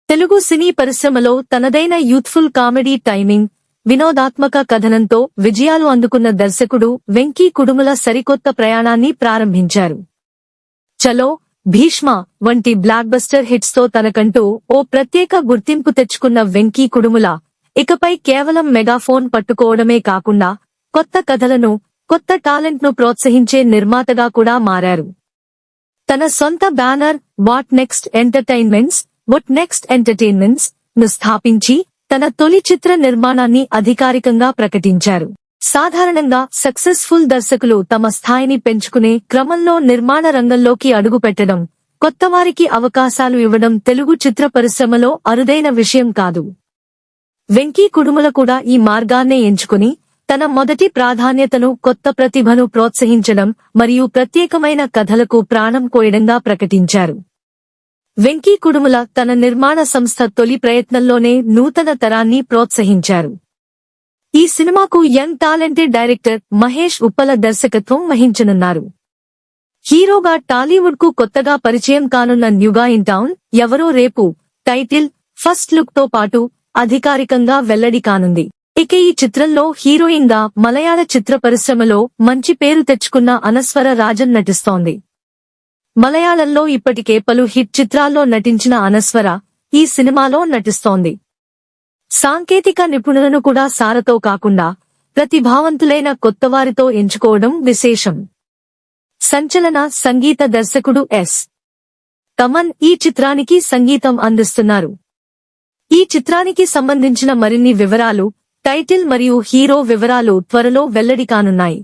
తెలుగు సినీ పరిశ్రమలో తనదైన youthful comedy timing, వినోదాత్మక కథనంతో విజయాలు అందుకున్న దర్శకుడు వెంకీ కుడుముల సరికొత్త ప్రయాణాన్ని ప్రారంభించారు. చలో, భీష్మ వంటి బ్లాక్బస్టర్ హిట్స్ తో తనకంటూ ఓ ప్రత్యేక గుర్తింపు తెచ్చుకున్న వెంకీ కుడుముల ఇకపై కేవలం మెగాఫోన్ పట్టుకోవడమే కాకుండా కొత్త కథలను, కొత్త టాలెంట్ ను ప్రోత్సహించే నిర్మాతగా కూడా మారారు. తన సొంత బ్యానర్ వాట్ నెక్స్ట్ ఎంటర్టైన్మెంట్స్ ను స్థాపించి తన తొలి చిత్ర నిర్మాణాన్ని అధికారికంగా ప్రకటించారు. సాధారణంగా సక్సెస్ఫుల్ దర్శకులు తమ స్థాయిని పెంచుకునే క్రమంలో నిర్మాణ రంగంలోకి అడుగుపెట్టడం, కొత్తవారికి అవకాశాలు ఇవ్వడం తెలుగు చిత్ర పరిశ్రమలో అరుదైన విషయం కాదు. వెంకీ కుడుముల కూడా ఈ మార్గాన్నే ఎంచుకుని తన మొదటి ప్రాధాన్యతను కొత్త ప్రతిభను ప్రోత్సహించడం మరియు ప్రత్యేకమైన కథలకు ప్రాణం పోయడంగా ప్రకటించారు. వెంకీ కుడుముల తన నిర్మాణ సంస్థ తొలి ప్రయత్నంలోనే నూతన తరాన్ని ప్రోత్సహించారు. ఈ సినిమాకు young talented director Mahesh Uppala దర్శకత్వం వహించనున్నారు. హీరోగా టాలీవుడ్ కు కొత్తగా పరిచయం కానున్న న్యూగా ఇన్ టౌన్, ఎవరో రేపు టైటిల్, ఫస్ట్ లుక్ తో పాటు అధికారికంగా వెల్లడి కానుంది. ఇక ఈ చిత్రంలో హీరోయిన్ గా మలయాళ చిత్ర పరిశ్రమలో మంచి పేరు తెచ్చుకున్న అనస్వర రాజన్ నటిస్తోంది. మలయాళంలో ఇప్పటికే పలు హిట్ చిత్రాల్లో నటించిన అనస్వర ఈ సినిమాలో నటిస్తోంది. సాంకేతిక నిపుణులను కూడా సారతో కాకుండా ప్రతిభావంతులైన కొత్తవారితో ఎంచుకోవడం విశేషం. సంచలన సంగీత దర్శకుడు ఎస్. తమన్ ఈ చిత్రానికి సంగీతం అందిస్తున్నారు. ఈ చిత్రానికి సంబంధించిన మరిన్ని వివరాలు, టైటిల్ మరియు హీరో వివరాలు త్వరలో వెల్లడి కానున్నాయి.